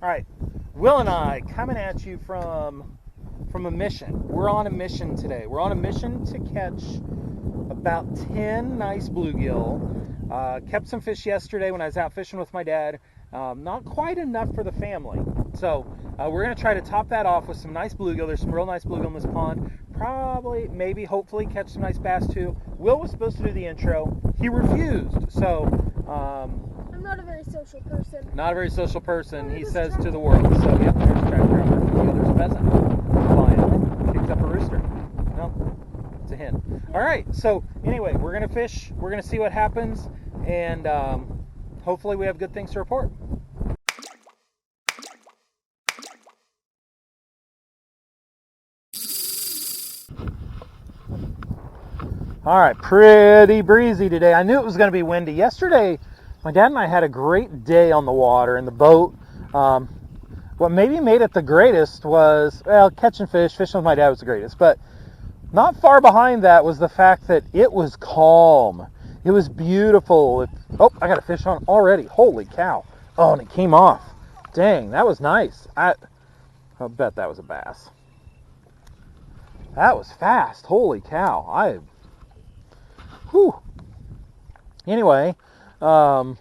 All right, Will and I coming at you from a mission. We're on a mission today. We're on a mission to catch about 10 nice bluegill. Kept some fish yesterday when I was out fishing with my dad. Not quite enough for the family. So we're going to try to top that off with some nice bluegill. There's some real nice bluegill in this pond. Probably, maybe, hopefully catch some nice bass too. Will was supposed to do the intro. He refused. So I'm not a very social person. Not a very social person, he says to the world. So, yep, there's a tractor on there. There's a pheasant flying. Kicked up a rooster. No, it's a hen. Yeah. All right, so anyway, we're going to fish. We're going to see what happens. And hopefully we have good things to report. All right, pretty breezy today. I knew it was going to be windy. Yesterday, my dad and I had a great day on the water in the boat. What maybe made it the greatest was, well, catching fish. Fishing with my dad was the greatest. But not far behind that was the fact that it was calm. It was beautiful. Oh, I got a fish on already. Holy cow. Oh, and it came off. Dang, that was nice. I'll bet that was a bass. That was fast. Holy cow. Whew. Anyway, the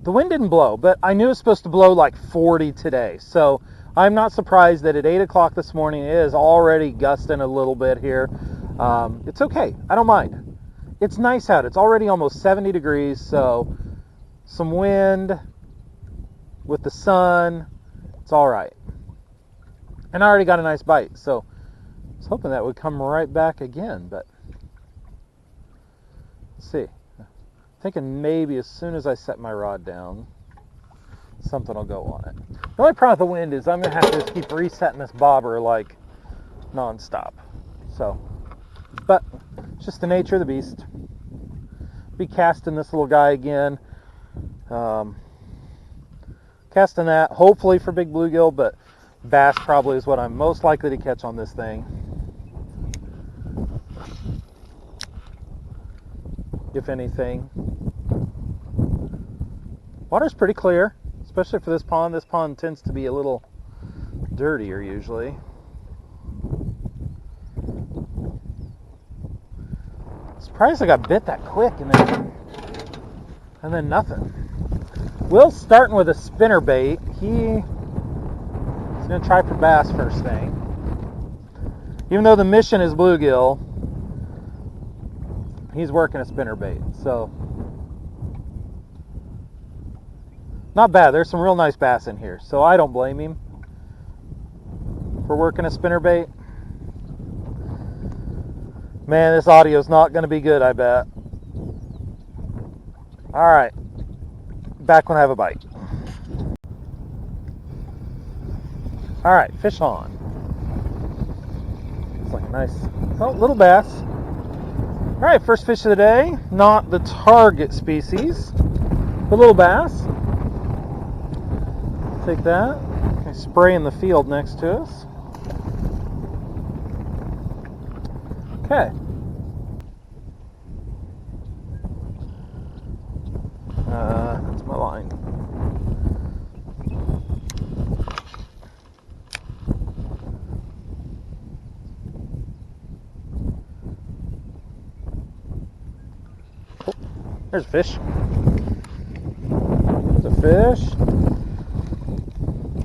wind didn't blow, but I knew it was supposed to blow like 40 today. So I'm not surprised that at 8 o'clock this morning it is already gusting a little bit here. It's okay. I don't mind. It's nice out. It's already almost 70 degrees, so some wind with the sun, it's all right. And I already got a nice bite, so I was hoping that would come right back again, but let's see. Thinking maybe as soon as I set my rod down, something will go on it. The only problem with the wind is I'm going to have to just keep resetting this bobber like nonstop. So, but it's just the nature of the beast. Be casting this little guy again. Casting that, hopefully for big bluegill, but bass probably is what I'm most likely to catch on this thing. If anything. Water's pretty clear, especially for this pond. This pond tends to be a little dirtier usually. Surprised I got bit that quick and then nothing. Will's starting with a spinner bait. He's gonna try for bass first thing. Even though the mission is bluegill, he's working a spinner bait, so not bad. There's some real nice bass in here, so I don't blame him for working a spinner bait. Man, this audio is not going to be good, I bet. All right, back when I have a bite. All right, fish on. It's like a nice, oh, little bass. All right, first fish of the day, not the target species, but little bass. Take that. Okay, spray in the field next to us. Okay. That's my line. There's a fish. There's a fish.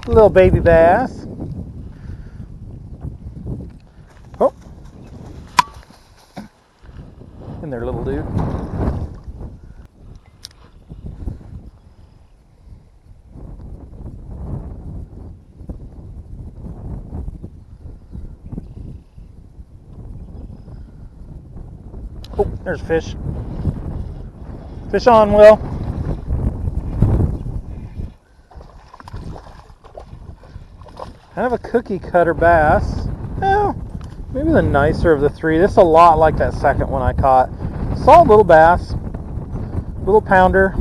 Little baby bass. Oh. In there, little dude. Oh, there's a fish. Fish on, Will. Kind of a cookie cutter bass. Well, maybe the nicer of the three. This is a lot like that second one I caught. Solid little bass. Little pounder.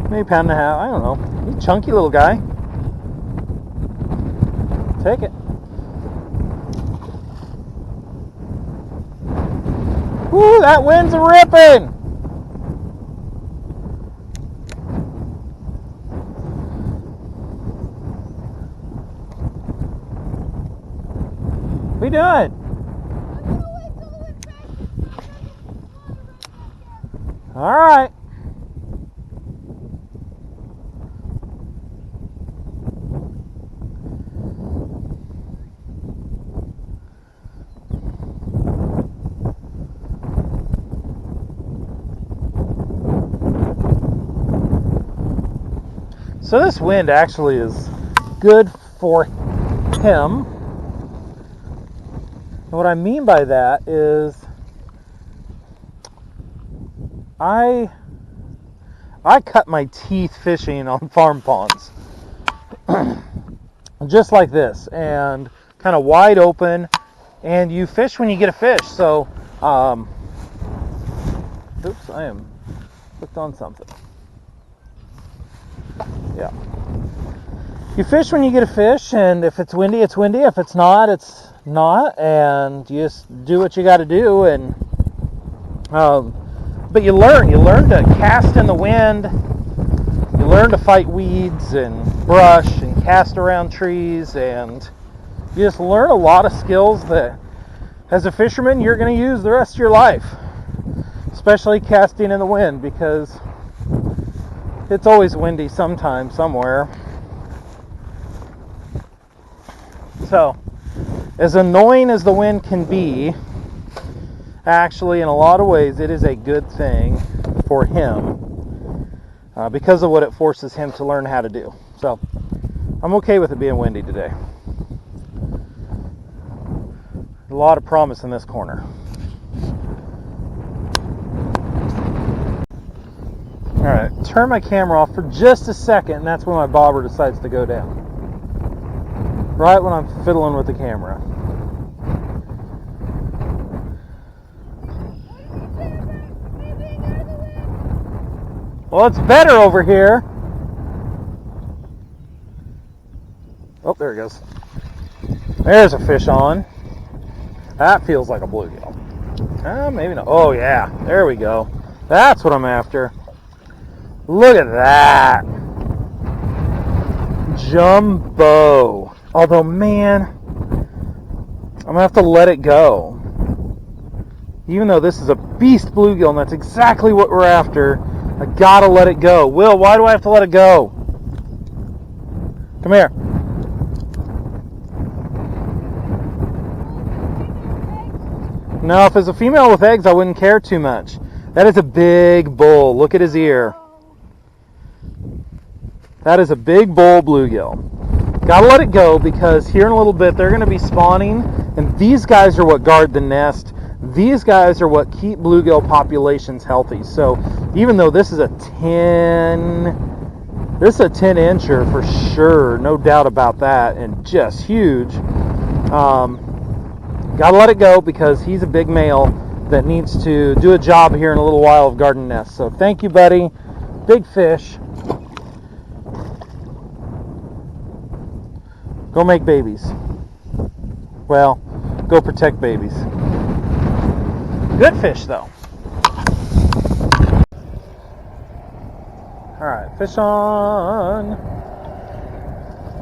Maybe pound and a half. I don't know. He's a chunky little guy. Take it. Woo, that wind's ripping! What are you doing? All right. So this wind actually is good for him. And what I mean by that is I cut my teeth fishing on farm ponds. Just like this, and kind of wide open, and you fish when you get a fish. So, oops, I am hooked on something. Yeah. You fish when you get a fish, and if it's windy, it's windy. If it's not, it's not, and you just do what you got to do. And but you learn to cast in the wind. You learn to fight weeds and brush and cast around trees, and you just learn a lot of skills that, as a fisherman, you're going to use the rest of your life, especially casting in the wind, because it's always windy sometime, somewhere. So, as annoying as the wind can be, actually, in a lot of ways, it is a good thing for him because of what it forces him to learn how to do. So, I'm okay with it being windy today. A lot of promise in this corner. Alright, turn my camera off for just a second, and that's when my bobber decides to go down. Right when I'm fiddling with the camera. Well, it's better over here. Oh, there it goes. There's a fish on. That feels like a bluegill. Maybe not. Oh, yeah. There we go. That's what I'm after. Look at that. Jumbo. Although, man, I'm going to have to let it go. Even though this is a beast bluegill, and that's exactly what we're after, I got to let it go. Will, why do I have to let it go? Come here. No, if it's a female with eggs, I wouldn't care too much. That is a big bull. Look at his ear. That is a big bull bluegill. Gotta let it go, because here in a little bit they're going to be spawning, and these guys are what guard the nest. These guys are what keep bluegill populations healthy. So even though this is a 10-incher for sure, no doubt about that, and just huge. Gotta let it go, because he's a big male that needs to do a job here in a little while of guarding nests. So thank you, buddy. Big fish. Go make babies. Well, go protect babies. Good fish, though. Alright, fish on.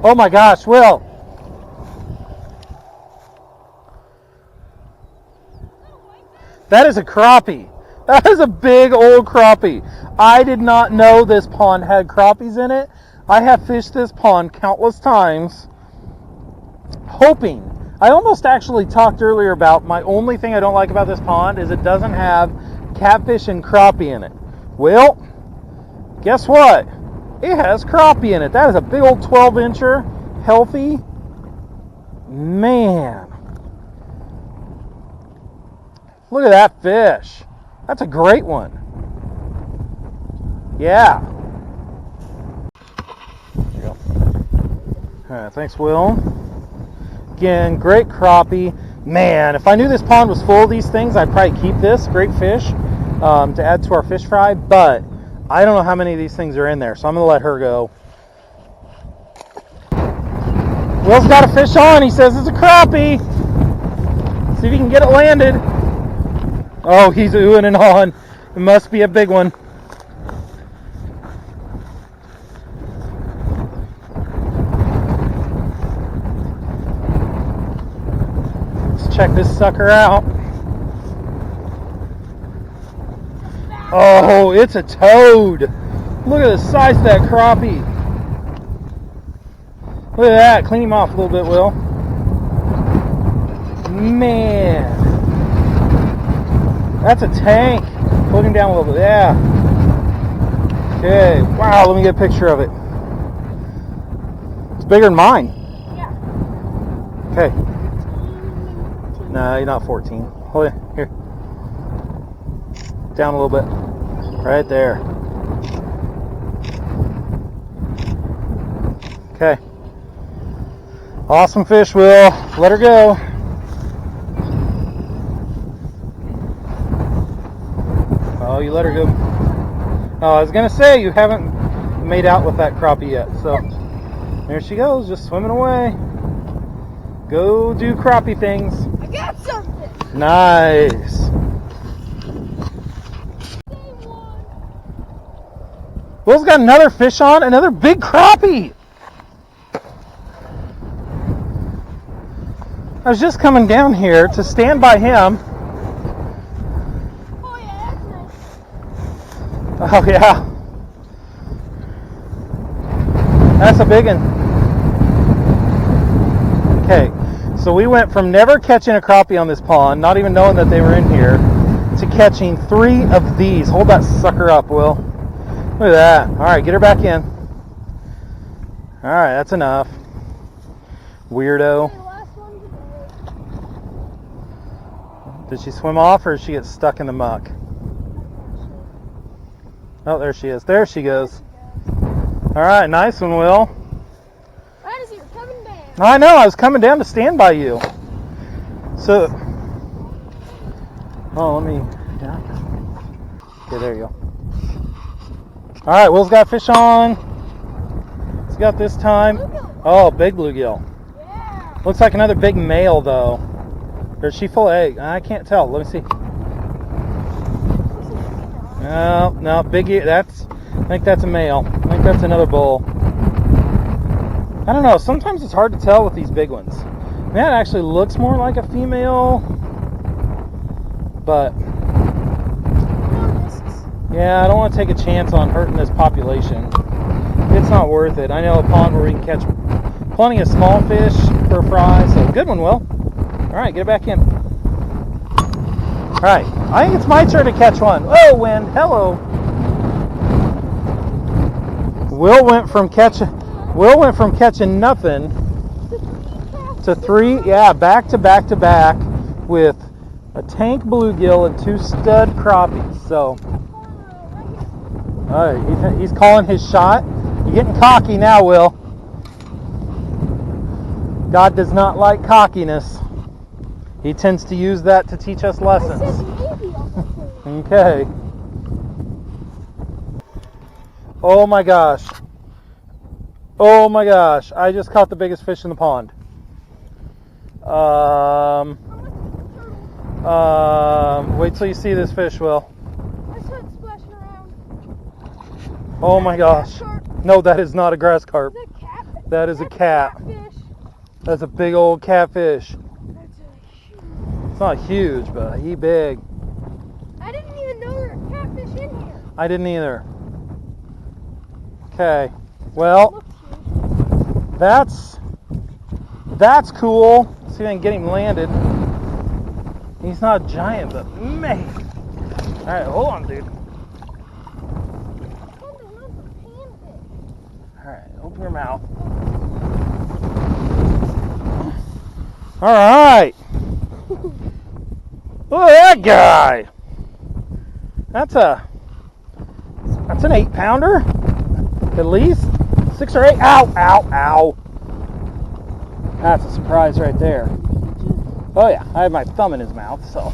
Oh my gosh, Will. That is a crappie. That is a big old crappie. I did not know this pond had crappies in it. I have fished this pond countless times, hoping. I almost actually talked earlier about my only thing I don't like about this pond is it doesn't have catfish and crappie in it. Well, guess what? It has crappie in it. That is a big old 12-incher, healthy. Man. Look at that fish. That's a great one. Yeah. There you go. All right, thanks, Will. Again, great crappie. Man, if I knew this pond was full of these things, I'd probably keep this. Great fish to add to our fish fry, but I don't know how many of these things are in there, so I'm going to let her go. Will's got a fish on. He says it's a crappie. See if he can get it landed. Oh, he's oohing and hawing. It must be a big one. check this sucker out. Oh, it's a toad. Look at the size of that crappie. Look at that. Clean him off a little bit, Will. Man. That's a tank. Put him down a little bit. Yeah. Okay. Wow, let me get a picture of it. It's bigger than mine. Yeah. Okay. No, you're not 14. Hold it. Here. Down a little bit. Right there. Okay. Awesome fish, Will. Let her go. Oh, you let her go. Oh, I was going to say, you haven't made out with that crappie yet. So, there she goes, just swimming away. Go do crappie things. I got something. Nice. Will's got another fish on, another big crappie. I was just coming down here to stand by him. Oh yeah, that's nice. Oh yeah. That's a big one. Okay, so we went from never catching a crappie on this pond, not even knowing that they were in here, to catching 3 of these. Hold that sucker up, Will. Look at that. All right, get her back in. All right, that's enough. Weirdo. Did she swim off or did she get stuck in the muck? Oh, there she is. There she goes. All right, nice one, Will. Right as you were coming down. I know, I was coming down to stand by you. So, oh, let me, yeah. Okay, there you go. All right, Will's got fish on. He's got this time. Bluegill. Oh, big bluegill. Yeah. Looks like another big male, though. Or is she full of egg? I can't tell. Let me see. No, big. I think that's a male. I think that's another bull. I don't know. Sometimes it's hard to tell with these big ones. That actually looks more like a female, but yeah, I don't want to take a chance on hurting this population. It's not worth it. I know a pond where we can catch plenty of small fish for a fry. So good one, Will. All right, get it back in. All right, I think it's my turn to catch one. Oh, wind, hello. Will went from catching nothing to 3, yeah, back to back to back with a tank bluegill and 2 stud crappies. So, all right, he's calling his shot. You're getting cocky now, Will. God does not like cockiness. He tends to use that to teach us lessons. Okay. Oh my gosh. Oh my gosh. I just caught the biggest fish in the pond. Wait till you see this fish, Will. I saw it splashing around. Oh my gosh. No, that is not a grass carp. Is that a cat? That is a cat. Catfish. That's a big old catfish. That's a huge. It's not huge, but he big. I didn't even know there were catfish in here. I didn't either. Okay. Well, that's cool. Let's see if I can get him landed. He's not giant, but man. All right, hold on, dude. All right, open your mouth. All right. Look at that guy. That's an 8-pounder, at least 6 or 8. Ow, ow, ow. That's a surprise right there. Oh yeah, I have my thumb in his mouth, so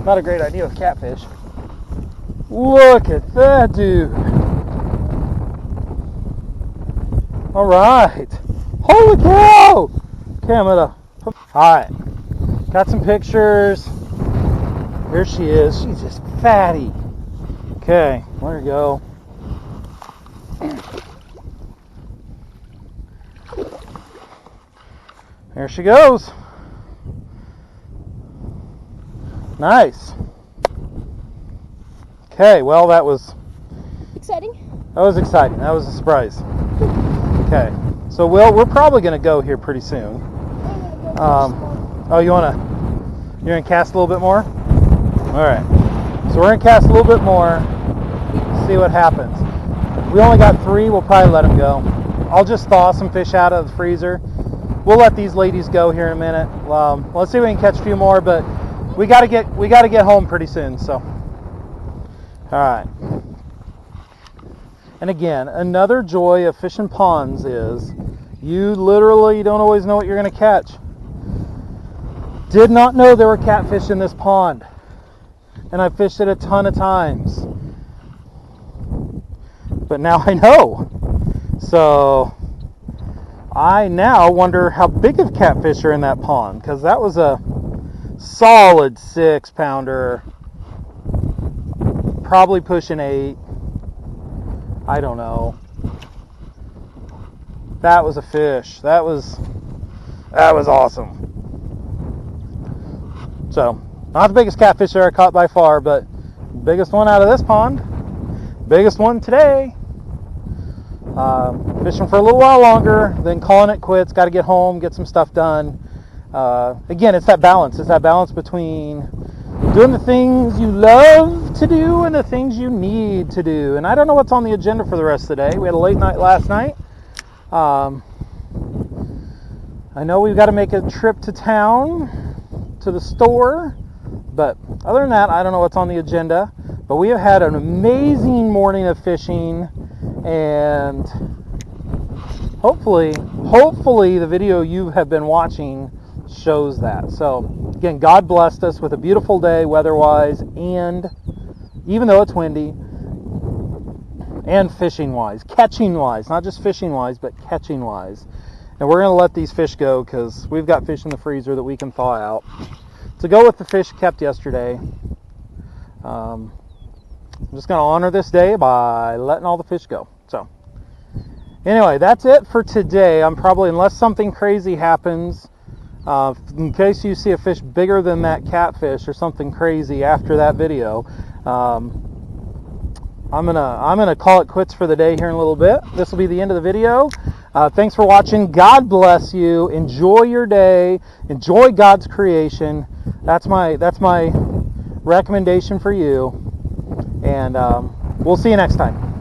not a great idea with catfish. Look at that dude. All right. Holy cow. Okay, I'm gonna. All right. Got some pictures. Here she is. She's just fatty. Okay, let her go. There she goes. Nice. Okay, well that was Exciting. exciting. That was a surprise. Okay, so we're probably going to go here pretty soon. Oh, you're gonna cast a little bit more? All right. So we're gonna cast a little bit more. See what happens. We only got 3. We'll probably let them go. I'll just thaw some fish out of the freezer. We'll let these ladies go here in a minute. Let's see if we can catch a few more, but we gotta get home pretty soon. So, all right. And again, another joy of fishing ponds is you literally don't always know what you're gonna catch. Did not know there were catfish in this pond, and I fished it a ton of times, but now I know. So I now wonder how big of catfish are in that pond, because that was a solid 6-pounder, probably pushing 8. I don't know. That was a fish. That was awesome. So, not the biggest catfish I caught by far, but biggest one out of this pond. Biggest one today. Fishing for a little while longer, then calling it quits. Got to get home, get some stuff done. Again, it's that balance. It's that balance between doing the things you love to do and the things you need to do. And I don't know what's on the agenda for the rest of the day. We had a late night last night. I know we've got to make a trip to town, to the store, but other than that, I don't know what's on the agenda. But we have had an amazing morning of fishing, and hopefully the video you have been watching shows that. So again, God blessed us with a beautiful day weather-wise, and even though it's windy, and fishing-wise, catching-wise, not just fishing-wise, but catching-wise. And we're going to let these fish go because we've got fish in the freezer that we can thaw out. To go with the fish kept yesterday, I'm just going to honor this day by letting all the fish go. So anyway, that's it for today. I'm probably, unless something crazy happens, in case you see a fish bigger than that catfish or something crazy after that video, I'm gonna call it quits for the day here in a little bit. This will be the end of the video. Thanks for watching. God bless you. Enjoy your day. Enjoy God's creation. That's my recommendation for you. And we'll see you next time.